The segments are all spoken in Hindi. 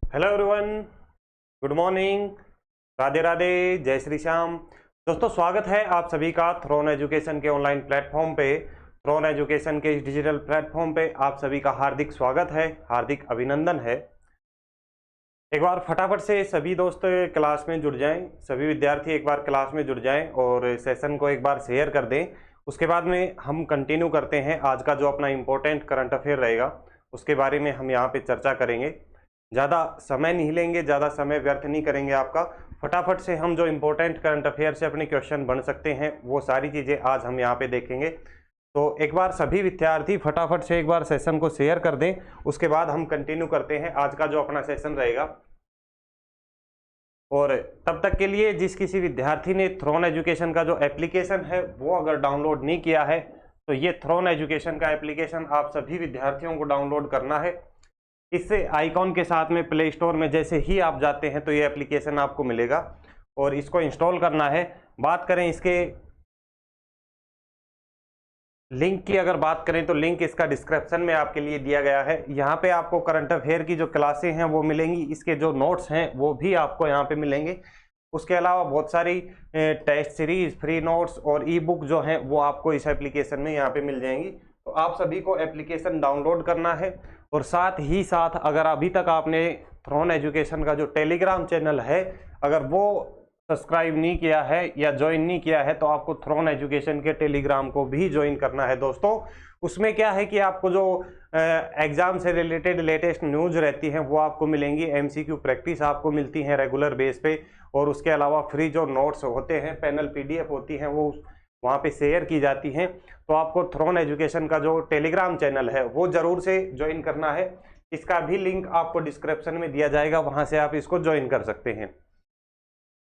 Hello everyone, good morning, Radhe Radhe, जय श्री श्याम। दोस्तों, स्वागत है आप सभी का थ्रोन एजुकेशन के ऑनलाइन प्लेटफॉर्म पे। थ्रोन एजुकेशन के इस डिजिटल प्लेटफॉर्म पे आप सभी का हार्दिक स्वागत है, हार्दिक अभिनंदन है। एक बार फटाफट से सभी दोस्त क्लास में जुड़ जाएं, सभी विद्यार्थी एक बार क्लास में जुड़ जाएं और सेशन को एक बार शेयर कर दें। उसके बाद में हम कंटिन्यू करते हैं। आज का जो अपना इम्पोर्टेंट करंट अफेयर रहेगा उसके बारे में हम यहाँ पे चर्चा करेंगे। ज़्यादा समय नहीं लेंगे, ज़्यादा समय व्यर्थ नहीं करेंगे आपका। फटाफट से हम जो इम्पोर्टेंट करंट अफेयर से अपने क्वेश्चन बन सकते हैं वो सारी चीज़ें आज हम यहाँ पे देखेंगे। तो एक बार सभी विद्यार्थी फटाफट से एक बार सेशन को शेयर कर दें, उसके बाद हम कंटिन्यू करते हैं आज का जो अपना सेशन रहेगा। और तब तक के लिए जिस किसी विद्यार्थी ने थ्रोन एजुकेशन का जो एप्लीकेशन है वो अगर डाउनलोड नहीं किया है तो ये थ्रोन एजुकेशन का एप्लीकेशन आप सभी विद्यार्थियों को डाउनलोड करना है। इससे आइकॉन के साथ में प्ले स्टोर में जैसे ही आप जाते हैं तो ये एप्लीकेशन आपको मिलेगा और इसको इंस्टॉल करना है। बात करें इसके लिंक की, अगर बात करें तो लिंक इसका डिस्क्रिप्शन में आपके लिए दिया गया है। यहाँ पे आपको करंट अफेयर की जो क्लासें हैं वो मिलेंगी, इसके जो नोट्स हैं वो भी आपको यहाँ पे मिलेंगे। उसके अलावा बहुत सारी टेस्ट सीरीज, फ्री नोट्स और ई बुक जो हैं वो आपको इस एप्लीकेशन में यहाँ पे मिल जाएंगी। तो आप सभी को एप्लीकेशन डाउनलोड करना है और साथ ही साथ अगर अभी तक आपने थ्रोन एजुकेशन का जो टेलीग्राम चैनल है अगर वो सब्सक्राइब नहीं किया है या ज्वाइन नहीं किया है तो आपको थ्रोन एजुकेशन के टेलीग्राम को भी ज्वाइन करना है। दोस्तों, उसमें क्या है कि आपको जो एग्जाम से रिलेटेड लेटेस्ट न्यूज़ रहती हैं वो आपको मिलेंगी, एमसीक्यू प्रैक्टिस आपको मिलती हैं रेगुलर बेस पे, और उसके अलावा फ्री जो नोट्स होते हैं, पैनल पीडीएफ होती हैं वो वहाँ पे शेयर की जाती हैं। तो आपको थ्रोन एजुकेशन का जो टेलीग्राम चैनल है वो ज़रूर से ज्वाइन करना है। इसका भी लिंक आपको डिस्क्रिप्शन में दिया जाएगा, वहाँ से आप इसको ज्वाइन कर सकते हैं।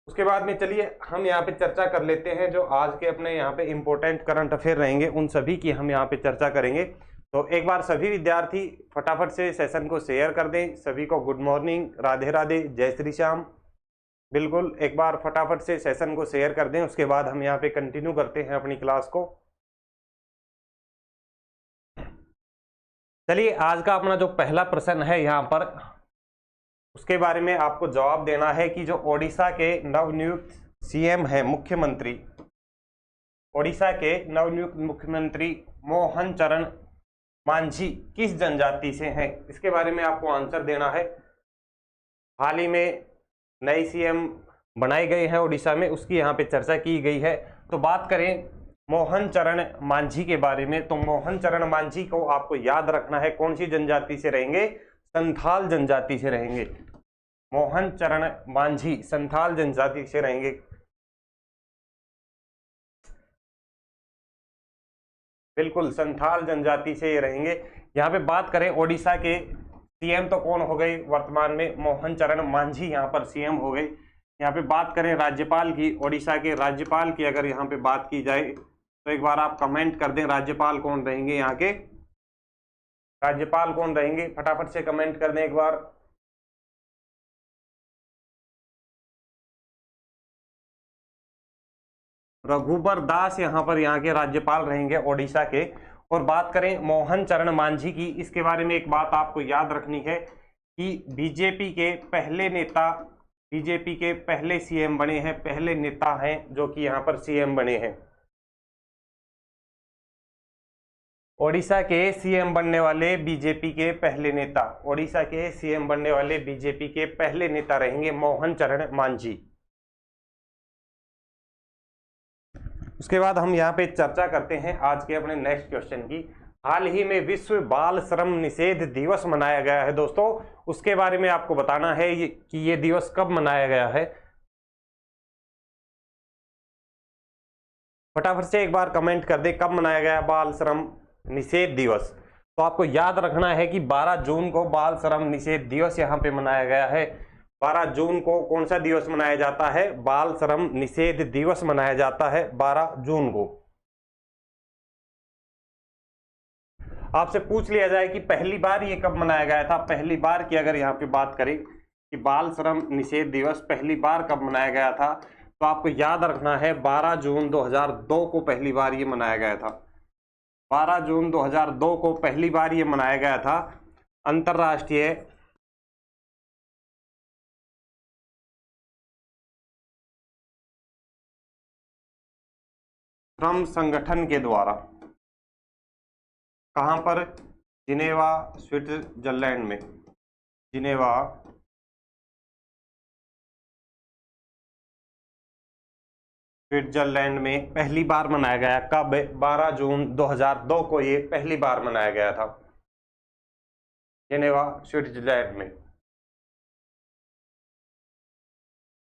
उसके बाद में चलिए हम यहाँ पे चर्चा कर लेते हैं जो आज के अपने यहाँ पे इम्पोर्टेंट करंट अफेयर रहेंगे उन सभी की हम यहाँ पे चर्चा करेंगे। तो एक बार सभी विद्यार्थी फटाफट से सेशन को शेयर कर दें। सभी को गुड मॉर्निंग, राधे राधे, जय श्री श्याम। बिल्कुल, एक बार फटाफट से सेशन को शेयर कर दें, उसके बाद हम यहाँ पे कंटिन्यू करते हैं अपनी क्लास को। चलिए, आज का अपना जो पहला प्रश्न है यहाँ पर उसके बारे में आपको जवाब देना है कि जो ओडिशा के नवनियुक्त सीएम है, मुख्यमंत्री, ओडिशा के नवनियुक्त मुख्यमंत्री मोहन चरण मांझी किस जनजाति से हैं। इसके बारे में आपको आंसर देना है। हाल ही में नए सीएम बनाए गए हैं ओडिशा में, उसकी यहाँ पे चर्चा की गई है। तो बात करें मोहन चरण मांझी के बारे में, तो मोहन चरण मांझी को आपको याद रखना है कौन सी जनजाति से रहेंगे, संथाल जनजाति से रहेंगे। मोहन चरण मांझी संथाल जनजाति से रहेंगे। बिल्कुल, संथाल जनजाति से ये रहेंगे। यहाँ पे बात करें ओडिशा के सीएम तो कौन हो गए वर्तमान में, मोहन चरण मांझी यहाँ पर सीएम हो गए। यहाँ पे बात करें राज्यपाल की, ओडिशा के राज्यपाल की अगर यहाँ पे बात की जाए तो एक बार आप कमेंट कर दें राज्यपाल कौन रहेंगे, यहाँ के राज्यपाल कौन रहेंगे, फटाफट से कमेंट कर दें एक बार। रघुबर दास यहाँ पर यहाँ के राज्यपाल रहेंगे ओडिशा के। और बात करें मोहन चरण मांझी की, इसके बारे में एक बात आपको याद रखनी है कि बीजेपी के पहले नेता, बीजेपी के पहले सीएम बने हैं, पहले नेता हैं जो कि यहाँ पर सीएम बने हैं। ओडिशा के सीएम बनने वाले बीजेपी के पहले नेता, ओडिशा के सीएम बनने वाले बीजेपी के पहले नेता रहेंगे मोहन चरण मांझी। उसके बाद हम यहाँ पे चर्चा करते हैं आज के अपने नेक्स्ट क्वेश्चन की। हाल ही में विश्व बाल श्रम निषेध दिवस मनाया गया है दोस्तों, उसके बारे में आपको बताना है कि ये दिवस कब मनाया गया है। फटाफट से एक बार कमेंट कर दे कब मनाया गया बाल श्रम निषेध दिवस। तो आपको याद रखना है कि 12 जून को बाल श्रम निषेध दिवस यहाँ पे मनाया गया है। 12 जून को कौन सा दिवस मनाया जाता है, बाल श्रम निषेध दिवस मनाया जाता है 12 जून को। आपसे पूछ लिया जाए कि पहली बार ये कब मनाया गया था, पहली बार की अगर यहाँ पे बात करें कि बाल श्रम निषेध दिवस पहली बार कब मनाया गया था, तो आपको याद रखना है 12 जून 2002 को पहली बार ये मनाया गया था। 12 जून 2002 को पहली बार ये मनाया गया था। अंतर्राष्ट्रीय श्रम संगठन के द्वारा, कहां पर? जिनेवा स्विट्जरलैंड में। जिनेवा स्विट्जरलैंड में पहली बार मनाया गया। कब? 12 जून 2002 को ये पहली बार मनाया गया था, जिनेवा स्विट्जरलैंड में।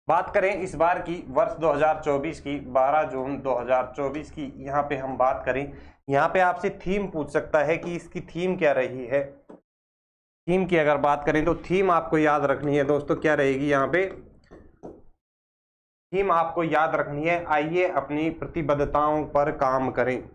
बात करें इस बार की वर्ष 2024 की, 12 जून 2024 की, यहाँ पे हम बात करें, यहाँ पे आपसे थीम पूछ सकता है कि इसकी थीम क्या रही है। थीम की अगर बात करें तो थीम आपको याद रखनी है दोस्तों, क्या रहेगी यहाँ पे? थीम आपको याद रखनी है, आइए अपनी प्रतिबद्धताओं पर काम करें।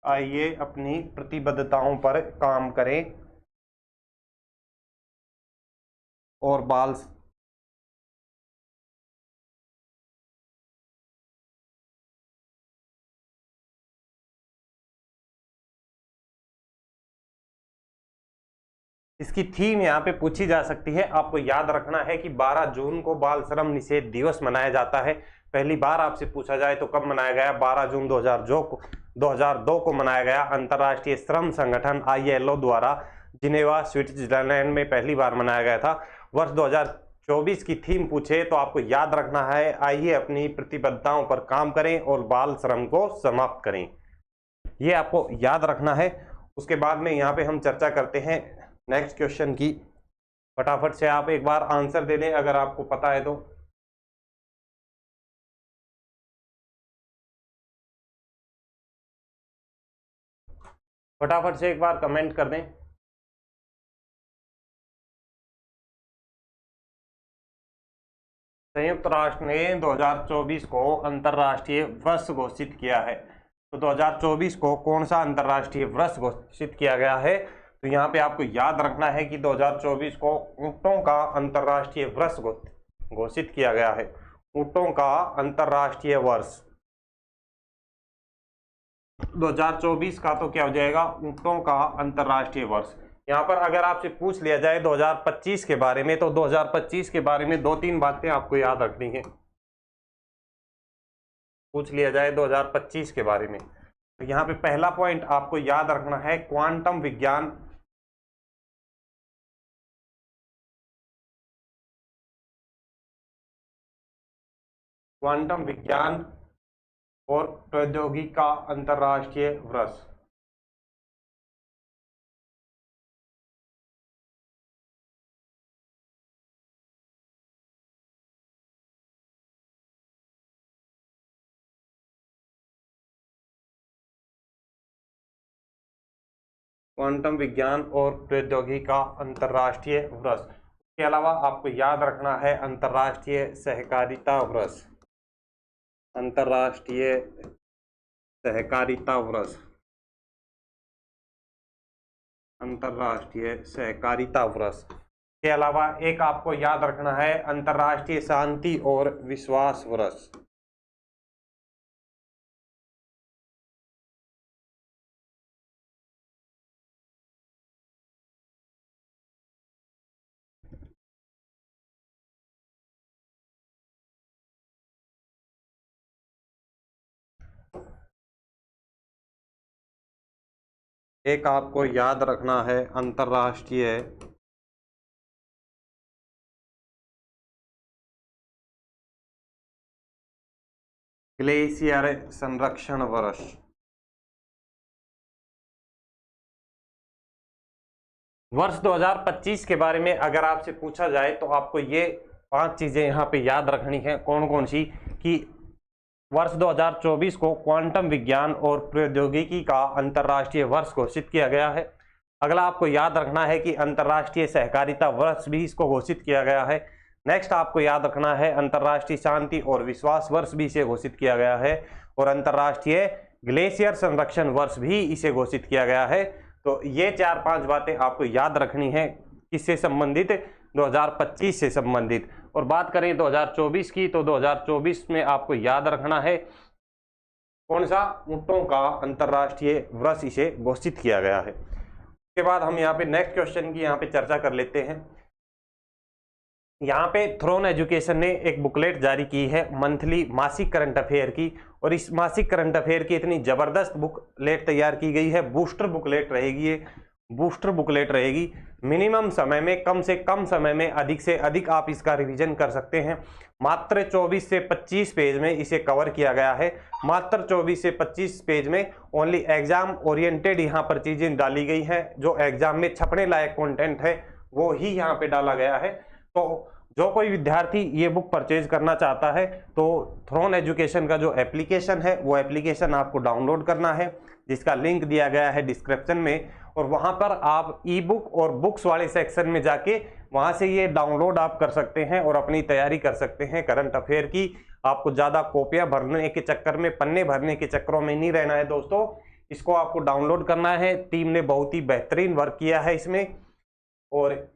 आइए अपनी प्रतिबद्धताओं पर काम करें और बाल इसकी थीम यहाँ पे पूछी जा सकती है। आपको याद रखना है कि 12 जून को बाल श्रम निषेध दिवस मनाया जाता है। पहली बार आपसे पूछा जाए तो कब मनाया गया? 12 जून 2002 को मनाया गया। अंतर्राष्ट्रीय श्रम संगठन ILO द्वारा जिनेवा स्विट्जरलैंड में पहली बार मनाया गया था। वर्ष 2024 की थीम पूछे तो आपको याद रखना है, आइए अपनी प्रतिबद्धताओं पर काम करें और बाल श्रम को समाप्त करें। ये आपको याद रखना है। उसके बाद में यहाँ पे हम चर्चा करते हैं नेक्स्ट क्वेश्चन की। फटाफट से आप एक बार आंसर दे दें अगर आपको पता है तो। फटाफट से एक बार कमेंट कर दें। संयुक्त राष्ट्र ने 2024 को अंतर्राष्ट्रीय वर्ष घोषित किया है। तो 2024 को कौन सा अंतर्राष्ट्रीय वर्ष घोषित किया गया है? तो यहाँ पे आपको याद रखना है कि 2024 को ऊँटों का अंतर्राष्ट्रीय वर्ष घोषित किया गया है। ऊँटों का अंतर्राष्ट्रीय वर्ष 2024 का तो क्या हो जाएगा? ऊँटों का अंतर्राष्ट्रीय वर्ष। यहाँ पर अगर आपसे पूछ लिया जाए 2025 के बारे में, तो 2025 के बारे में 2-3 बातें आपको याद रखनी है। पूछ लिया जाए 2025 के बारे में तो यहाँ पे पहला पॉइंट आपको याद रखना है, क्वांटम विज्ञान और प्रौद्योगिकी का अंतर्राष्ट्रीय वर्ष। क्वांटम विज्ञान और प्रौद्योगिकी का अंतर्राष्ट्रीय वर्ष। इसके अलावा आपको याद रखना है अंतर्राष्ट्रीय सहकारिता वर्ष। अंतर्राष्ट्रीय सहकारिता वर्ष। अंतर्राष्ट्रीय सहकारिता वर्ष के अलावा एक आपको याद रखना है अंतर्राष्ट्रीय शांति और विश्वास वर्ष। एक आपको याद रखना है अंतर्राष्ट्रीय ग्लेशियर संरक्षण वर्ष। वर्ष 2025 के बारे में अगर आपसे पूछा जाए तो आपको ये 5 चीजें यहाँ पे याद रखनी है। कौन कौन सी? कि वर्ष 2024 को क्वांटम विज्ञान और प्रौद्योगिकी का अंतर्राष्ट्रीय वर्ष घोषित किया गया है। अगला आपको याद रखना है कि अंतर्राष्ट्रीय सहकारिता वर्ष भी इसको घोषित किया गया है। नेक्स्ट आपको याद रखना है अंतर्राष्ट्रीय शांति और विश्वास वर्ष भी इसे घोषित किया गया है और अंतर्राष्ट्रीय ग्लेशियर संरक्षण वर्ष भी इसे घोषित किया गया है। तो ये 4-5 बातें आपको याद रखनी है किससे संबंधित? 2025 से संबंधित। और बात करें 2024 की, तो 2024 में आपको याद रखना है कौन सा, ऊंटों का अंतर्राष्ट्रीय वर्ष इसे घोषित किया गया है। उसके बाद हम यहाँ पे नेक्स्ट क्वेश्चन की यहाँ पे चर्चा कर लेते हैं। यहाँ पे थ्रोन एजुकेशन ने एक बुकलेट जारी की है मंथली मासिक करंट अफेयर की, और इस मासिक करंट अफेयर की इतनी जबरदस्त बुकलेट तैयार की गई है। बूस्टर बुकलेट रहेगी ये, बूस्टर बुकलेट रहेगी। मिनिमम समय में, कम से कम समय में अधिक से अधिक आप इसका रिवीजन कर सकते हैं। मात्र 24 से 25 पेज में इसे कवर किया गया है। मात्र 24 से 25 पेज में ओनली एग्जाम ओरिएंटेड यहाँ पर चीजें डाली गई हैं। जो एग्जाम में छपने लायक कंटेंट है वो ही यहाँ पे डाला गया है। तो जो कोई विद्यार्थी ये बुक परचेज करना चाहता है तो थ्रोन एजुकेशन का जो एप्लीकेशन है वो एप्लीकेशन आपको डाउनलोड करना है, जिसका लिंक दिया गया है डिस्क्रिप्शन में। और वहां पर आप ई बुक और बुक्स वाले सेक्शन में जाके वहां से ये डाउनलोड आप कर सकते हैं और अपनी तैयारी कर सकते हैं करंट अफेयर की। आपको ज्यादा कॉपियां भरने के चक्कर में, पन्ने भरने के चक्करों में नहीं रहना है दोस्तों। इसको आपको डाउनलोड करना है। टीम ने बहुत ही बेहतरीन वर्क किया है इसमें, और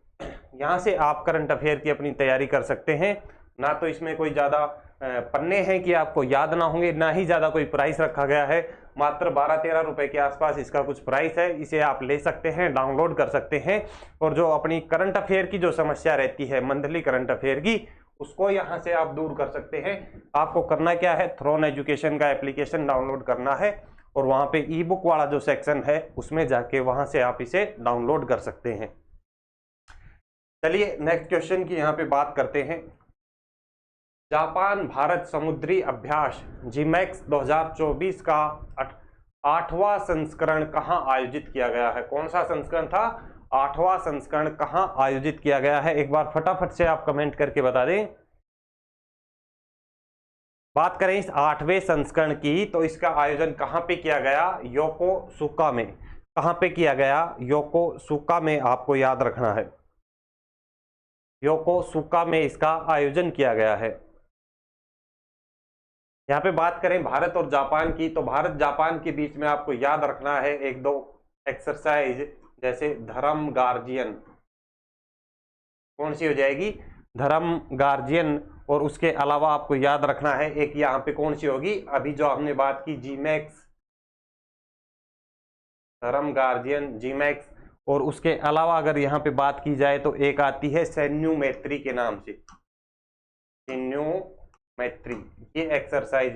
यहाँ से आप करंट अफेयर की अपनी तैयारी कर सकते हैं। ना तो इसमें कोई ज़्यादा पन्ने हैं कि आपको याद ना होंगे, ना ही ज़्यादा कोई प्राइस रखा गया है। मात्र 12-13 रुपए के आसपास इसका कुछ प्राइस है। इसे आप ले सकते हैं, डाउनलोड कर सकते हैं, और जो अपनी करंट अफेयर की जो समस्या रहती है मंथली करंट अफेयर की, उसको यहाँ से आप दूर कर सकते हैं। आपको करना क्या है, थ्रोन एजुकेशन का एप्लीकेशन डाउनलोड करना है और वहाँ पे ई बुक वाला जो सेक्शन है उसमें जाके वहाँ से आप इसे डाउनलोड कर सकते हैं। चलिए नेक्स्ट क्वेश्चन की यहाँ पे बात करते हैं। जापान भारत समुद्री अभ्यास जीमैक्स 2024 का 8वां संस्करण कहाँ आयोजित किया गया है? कौन सा संस्करण था? 8वां संस्करण कहाँ आयोजित किया गया है? एक बार फटाफट से आप कमेंट करके बता दें। बात करें इस 8वें संस्करण की, तो इसका आयोजन कहाँ पे किया गया? योकोसुका में। कहाँ पे किया गया? योकोसुका में, आपको याद रखना है। योकोसुका में इसका आयोजन किया गया है। यहाँ पे बात करें भारत और जापान की, तो भारत जापान के बीच में आपको याद रखना है एक दो एक्सरसाइज, जैसे धर्म गार्जियन। कौन सी हो जाएगी? धर्म गार्जियन। और उसके अलावा आपको याद रखना है एक यहाँ पे कौन सी होगी, अभी जो हमने बात की जीमैक्स, धर्म गार्जियन, जीमैक्स। और उसके अलावा अगर यहाँ पे बात की जाए तो एक आती है सैन्यूमेट्री के नाम से, सैन्यूमेट्री। ये एक्सरसाइज,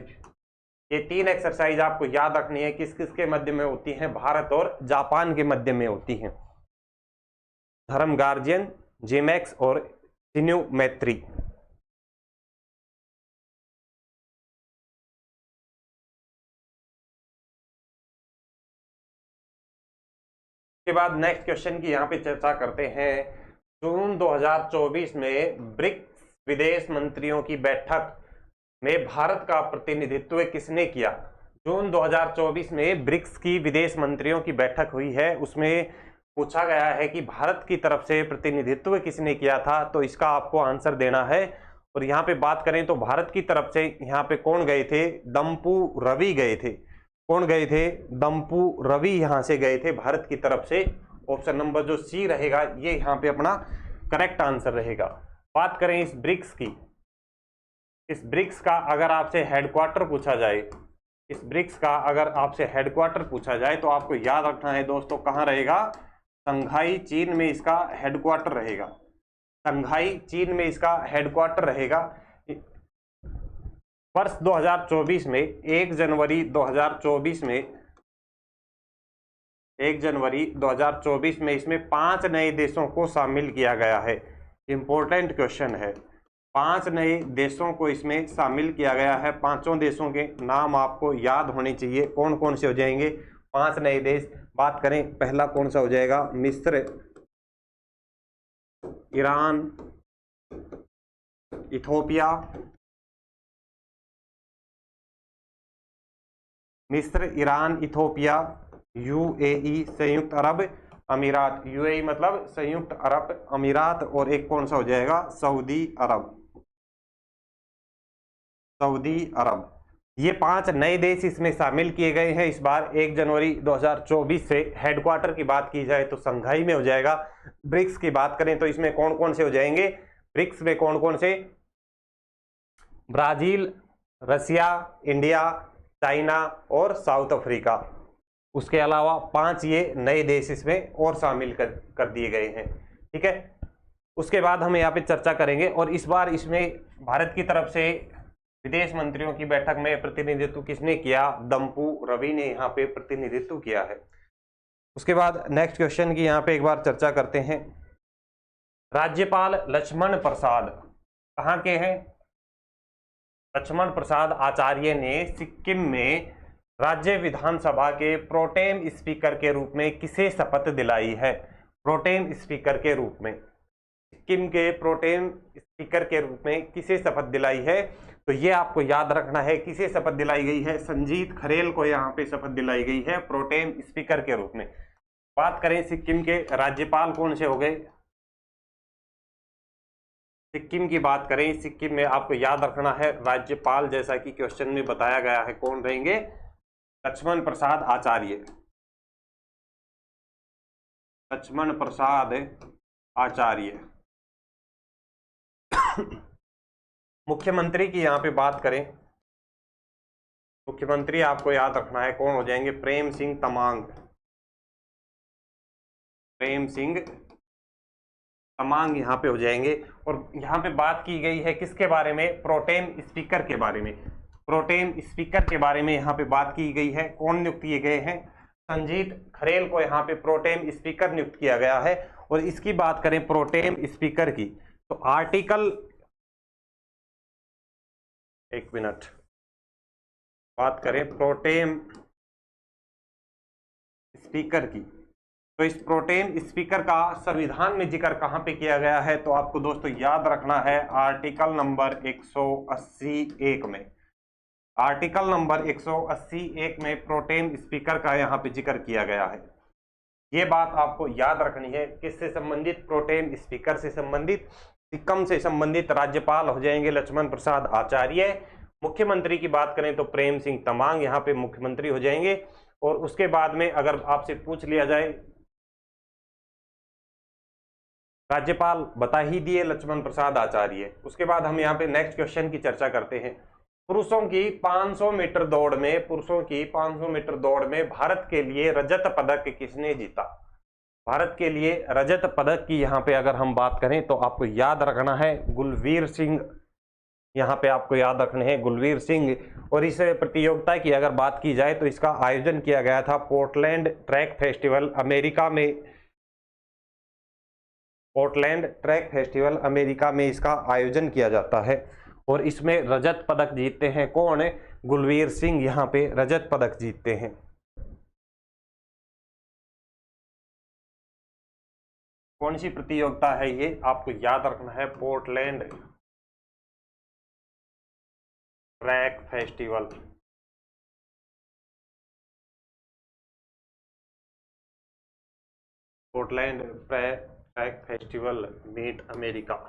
ये 3 एक्सरसाइज आपको याद रखनी है। किस किस के मध्य में होती हैं? भारत और जापान के मध्य में होती हैं। धर्म गार्जियन, जीमैक्स और सैन्यूमेट्री। के बाद नेक्स्ट क्वेश्चन की यहाँ पे चर्चा करते हैं। जून 2024 में ब्रिक्स विदेश मंत्रियों की बैठक में भारत का प्रतिनिधित्व किसने किया? जून 2024 में ब्रिक्स की विदेश मंत्रियों की बैठक हुई है, उसमें पूछा गया है कि भारत की तरफ से प्रतिनिधित्व किसने किया था, तो इसका आपको आंसर देना है। और यहाँ पे बात करें तो भारत की तरफ से यहाँ पे कौन गए थे? दम्पू रवि गए थे। कौन गए थे? दम्पू रवि यहाँ से गए थे भारत की तरफ से। ऑप्शन नंबर जो सी रहेगा ये यहाँ पे अपना करेक्ट आंसर रहेगा। बात करें इस ब्रिक्स की, इस ब्रिक्स का अगर आपसे हेडक्वार्टर पूछा जाए, इस ब्रिक्स का अगर आपसे हेडक्वार्टर पूछा जाए तो आपको याद रखना है दोस्तों, कहाँ रहेगा? शंघाई चीन में इसका हेडक्वार्टर रहेगा। शंघाई चीन में इसका हेडक्वार्टर रहेगा। वर्ष 2024 में 1 जनवरी 2024 में 1 जनवरी 2024 में इसमें 5 नए देशों को शामिल किया गया है। इंपॉर्टेंट क्वेश्चन है, 5 नए देशों को इसमें शामिल किया गया है। 5 देशों के नाम आपको याद होने चाहिए। कौन कौन से हो जाएंगे 5 नए देश? बात करें पहला कौन सा हो जाएगा? मिस्र, ईरान, इथोपिया, मिस्र, ईरान, इथोपिया, यूएई, संयुक्त अरब अमीरात। यूएई मतलब संयुक्त अरब अमीरात। और एक कौन सा हो जाएगा? सऊदी अरब, सऊदी अरब। ये 5 नए देश इसमें शामिल किए गए हैं इस बार 1 जनवरी 2024 से। हेडक्वार्टर की बात की जाए तो संघाई में हो जाएगा। ब्रिक्स की बात करें तो इसमें कौन कौन से हो जाएंगे, ब्रिक्स में कौन कौन से, ब्राजील, रसिया, इंडिया, चाइना और साउथ अफ्रीका। उसके अलावा 5 ये नए देश इसमें और शामिल कर दिए गए हैं। ठीक है, उसके बाद हम यहाँ पे चर्चा करेंगे। और इस बार इसमें भारत की तरफ से विदेश मंत्रियों की बैठक में प्रतिनिधित्व किसने किया, दम्पू रवि ने यहाँ पे प्रतिनिधित्व किया है। उसके बाद नेक्स्ट क्वेश्चन की यहाँ पे एक बार चर्चा करते हैं। राज्यपाल लक्ष्मण प्रसाद कहाँ के हैं? लक्ष्मण प्रसाद आचार्य ने सिक्किम में राज्य विधानसभा के प्रोटेम स्पीकर के रूप में किसे शपथ दिलाई है? प्रोटेम स्पीकर के रूप में, सिक्किम के प्रोटेम स्पीकर के रूप में किसे शपथ दिलाई है? तो ये आपको याद रखना है, किसे शपथ दिलाई गई है? संजीत खरेल को यहाँ पे शपथ दिलाई गई है प्रोटेम स्पीकर के रूप में। बात करें सिक्किम के राज्यपाल कौन से हो गए, सिक्किम की बात करें, सिक्किम में आपको याद रखना है राज्यपाल, जैसा कि क्वेश्चन में बताया गया है, कौन रहेंगे? लक्ष्मण प्रसाद आचार्य, लक्ष्मण प्रसाद आचार्य। मुख्यमंत्री की यहाँ पे बात करें, मुख्यमंत्री आपको याद रखना है कौन हो जाएंगे? प्रेम सिंह तमांग, प्रेम सिंह तमांग यहाँ पे हो जाएंगे। और यहाँ पे बात की गई है किसके बारे में? प्रोटेम स्पीकर के बारे में, प्रोटेम स्पीकर के बारे में यहाँ पे बात की गई है। कौन नियुक्त किए गए हैं? संजीत खरेल को यहाँ पे प्रोटेम स्पीकर नियुक्त किया गया है। और इसकी बात करें प्रोटेम स्पीकर की, तो आर्टिकल, एक मिनट, बात करें प्रोटेम स्पीकर की, तो इस प्रोटेम स्पीकर का संविधान में जिक्र कहां पे किया गया है? तो आपको दोस्तों याद रखना है आर्टिकल नंबर 180(1) में, आर्टिकल नंबर 180(1) में प्रोटेम स्पीकर का यहाँ पे जिक्र किया गया है। ये बात आपको याद रखनी है। किससे संबंधित? प्रोटेम स्पीकर से संबंधित। सिक्किम से संबंधित राज्यपाल हो जाएंगे लक्ष्मण प्रसाद आचार्य। मुख्यमंत्री की बात करें तो प्रेम सिंह तमांग यहाँ पे मुख्यमंत्री हो जाएंगे। और उसके बाद में अगर आपसे पूछ लिया जाए, राज्यपाल बता ही दिए लक्ष्मण प्रसाद आचार्य। उसके बाद हम यहाँ पे नेक्स्ट क्वेश्चन की चर्चा करते हैं। पुरुषों की 500 मीटर दौड़ में, पुरुषों की 500 मीटर दौड़ में भारत के लिए रजत पदक किसने जीता? भारत के लिए रजत पदक की यहाँ पे अगर हम बात करें तो आपको याद रखना है गुलवीर सिंह, यहाँ पे आपको याद रखने हैं गुलवीर सिंह। और इस प्रतियोगिता की अगर बात की जाए तो इसका आयोजन किया गया था पोर्टलैंड ट्रैक फेस्टिवल अमेरिका में, पोर्टलैंड ट्रैक फेस्टिवल अमेरिका में इसका आयोजन किया जाता है। और इसमें रजत पदक जीतते हैं कौन? गुलवीर सिंह यहाँ पे रजत पदक जीतते हैं। कौन सी प्रतियोगिता है ये आपको याद रखना है? Portland track festival, Portland track festival meet America.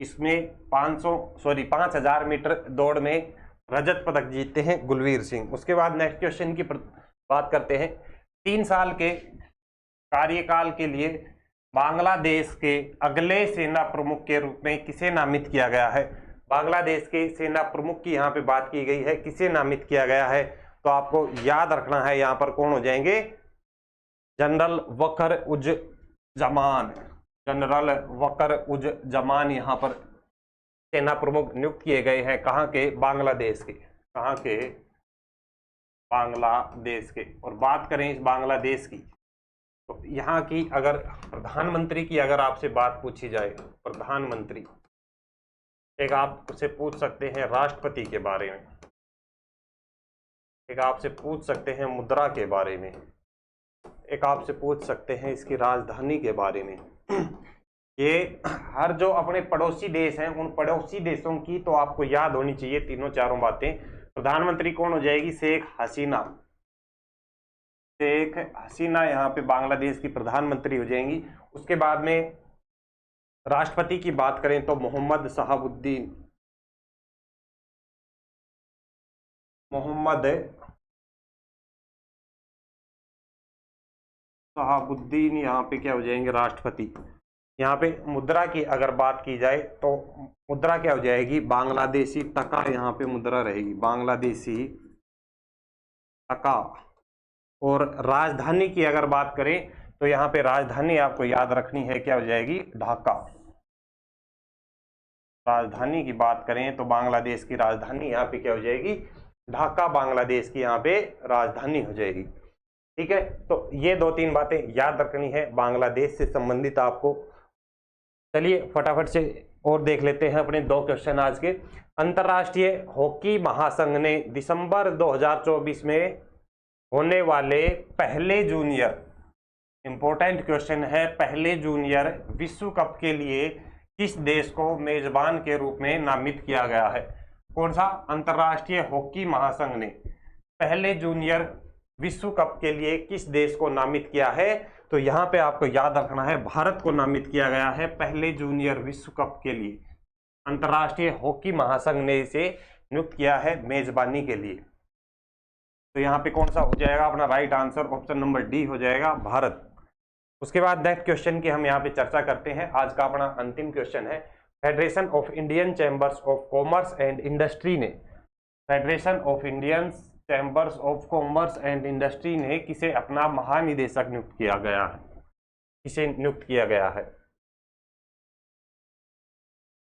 इसमें 5000 मीटर दौड़ में रजत पदक जीतते हैं गुलवीर सिंह। उसके बाद नेक्स्ट क्वेश्चन की बात करते हैं। 3 साल के कार्यकाल के लिए बांग्लादेश के अगले सेना प्रमुख के रूप में किसे नामित किया गया है? बांग्लादेश के सेना प्रमुख की यहाँ पे बात की गई है, किसे नामित किया गया है? तो आपको याद रखना है यहाँ पर कौन हो जाएंगे? जनरल वकर उज जमान, जनरल वकर उज जमान यहाँ पर सेना प्रमुख नियुक्त किए गए हैं। कहाँ के? बांग्लादेश के। कहाँ के? बांग्लादेश के। और बात करें इस बांग्लादेश की, तो यहाँ की अगर प्रधानमंत्री की अगर आपसे बात पूछी जाए, प्रधानमंत्री, एक आपसे पूछ सकते हैं राष्ट्रपति के बारे में, एक आपसे पूछ सकते हैं मुद्रा के बारे में, एक आपसे पूछ सकते हैं इसकी राजधानी के बारे में। ये हर जो अपने पड़ोसी देश हैं उन पड़ोसी देशों की तो आपको याद होनी चाहिए तीनों चारों बातें। प्रधानमंत्री कौन हो जाएगी? शेख हसीना, शेख हसीना यहाँ पे बांग्लादेश की प्रधानमंत्री हो जाएंगी। उसके बाद में राष्ट्रपति की बात करें तो मोहम्मद शहाबुद्दीन यहाँ पे क्या हो जाएंगे राष्ट्रपति। यहाँ पे मुद्रा की अगर बात की जाए तो मुद्रा क्या हो जाएगी बांग्लादेशी टका, यहाँ पे मुद्रा रहेगी बांग्लादेशी टका। और राजधानी की अगर बात करें तो यहाँ पे राजधानी आपको याद रखनी है क्या हो जाएगी ढाका। राजधानी की बात करें तो बांग्लादेश की राजधानी यहाँ पे क्या हो जाएगी ढाका, बांग्लादेश की यहाँ पे राजधानी हो जाएगी। ठीक है, तो ये 2-3 बातें याद रखनी है बांग्लादेश से संबंधित आपको। चलिए फटाफट से और देख लेते हैं अपने 2 क्वेश्चन आज के। अंतरराष्ट्रीय हॉकी महासंघ ने दिसंबर 2024 में होने वाले पहले जूनियर, इंपॉर्टेंट क्वेश्चन है, पहले जूनियर विश्व कप के लिए किस देश को मेजबान के रूप में नामित किया गया है। कौन सा? अंतरराष्ट्रीय हॉकी महासंघ ने पहले जूनियर विश्व कप के लिए किस देश को नामित किया है? तो यहाँ पे आपको याद रखना है भारत को नामित किया गया है पहले जूनियर विश्व कप के लिए। अंतरराष्ट्रीय हॉकी महासंघ ने इसे नियुक्त किया है मेजबानी के लिए। तो यहाँ पे कौन सा हो जाएगा अपना right answer? Option number D हो जाएगा भारत। उसके बाद नेक्स्ट क्वेश्चन की हम यहाँ पे चर्चा करते हैं। आज का अपना अंतिम क्वेश्चन है, Federation of Indian Chambers of Commerce and Industry ने, Federation of Indian Chambers of Commerce and Industry ने किसे अपना महानिदेशक नियुक्त किया गया है? किसे नियुक्त किया गया है?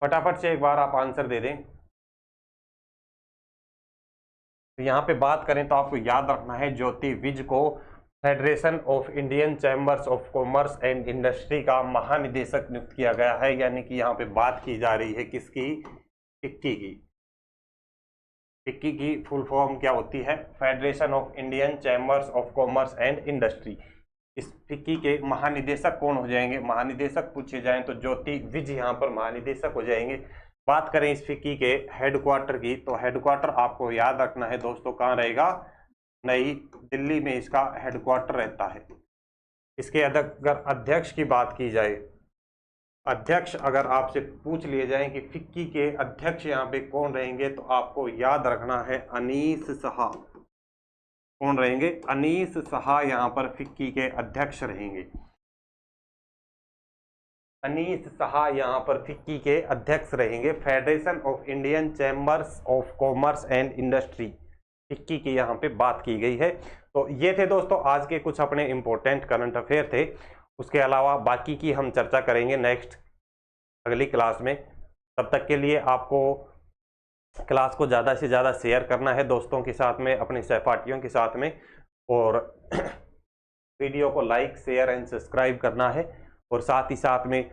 फटाफट से एक बार आप आंसर दे दें। तो यहाँ पे बात करें तो आपको याद रखना है ज्योति विज को federation of Indian Chambers of Commerce and industry का महानिदेशक नियुक्त किया गया है। यानी कि यहाँ पे बात की जा रही है किसकी? फिक्की की। फिक्की की फुल फॉर्म क्या होती है? Federation of Indian Chambers of Commerce and industry. इस फिक्की के महानिदेशक कौन हो जाएंगे? महानिदेशक पूछे जाएं तो ज्योति विज यहाँ पर महानिदेशक हो जाएंगे। बात करें इस फिक्की के हेडक्वार्टर की, तो हेडक्वार्टर आपको याद रखना है दोस्तों कहाँ रहेगा? नई दिल्ली में इसका हेडक्वार्टर रहता है। इसके अगर अध्यक्ष की बात की जाए, अध्यक्ष अगर आपसे पूछ लिए जाए कि फिक्की के अध्यक्ष यहाँ पे कौन रहेंगे, तो आपको याद रखना है अनीस शाह। कौन रहेंगे? अनीस शाह यहाँ पर फिक्की के अध्यक्ष रहेंगे। अनीस शाह यहाँ पर फिक्की के अध्यक्ष रहेंगे। Federation of Indian Chambers of Commerce and industry, FICCI की यहाँ पे बात की गई है। तो ये थे दोस्तों आज के कुछ अपने इंपॉर्टेंट करंट अफेयर थे। उसके अलावा बाकी की हम चर्चा करेंगे नेक्स्ट अगली क्लास में। तब तक के लिए आपको क्लास को ज़्यादा से ज़्यादा शेयर करना है दोस्तों के साथ में, अपने सहपाठियों के साथ में, और वीडियो को लाइक शेयर एंड सब्सक्राइब करना है। और साथ ही साथ में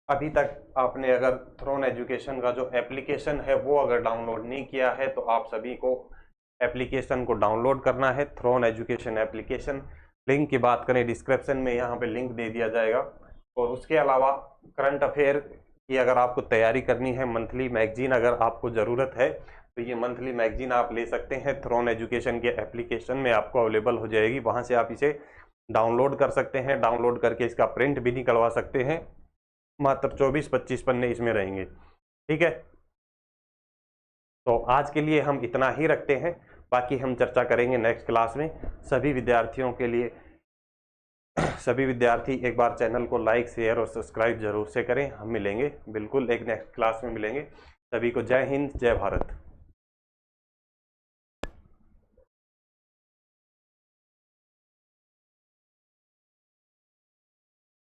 अभी तक आपने अगर थ्रोन एजुकेशन का जो एप्लीकेशन है वो अगर डाउनलोड नहीं किया है, तो आप सभी को एप्लीकेशन को डाउनलोड करना है, थ्रोन एजुकेशन एप्लीकेशन। लिंक की बात करें डिस्क्रिप्शन में यहाँ पे लिंक दे दिया जाएगा। और उसके अलावा करंट अफेयर की अगर आपको तैयारी करनी है, मंथली मैगजीन अगर आपको ज़रूरत है, तो ये मंथली मैगजीन आप ले सकते हैं। थ्रोन एजुकेशन के एप्लीकेशन में आपको अवेलेबल हो जाएगी, वहाँ से आप इसे डाउनलोड कर सकते हैं। डाउनलोड करके इसका प्रिंट भी निकलवा सकते हैं। मात्र 24-25 पन्ने इसमें रहेंगे। ठीक है, तो आज के लिए हम इतना ही रखते हैं, बाकी हम चर्चा करेंगे नेक्स्ट क्लास में। सभी विद्यार्थियों के लिए, सभी विद्यार्थी एक बार चैनल को लाइक शेयर और सब्सक्राइब जरूर से करें। हम मिलेंगे बिल्कुल एक नेक्स्ट क्लास में मिलेंगे। सभी को जय हिंद, जय भारत।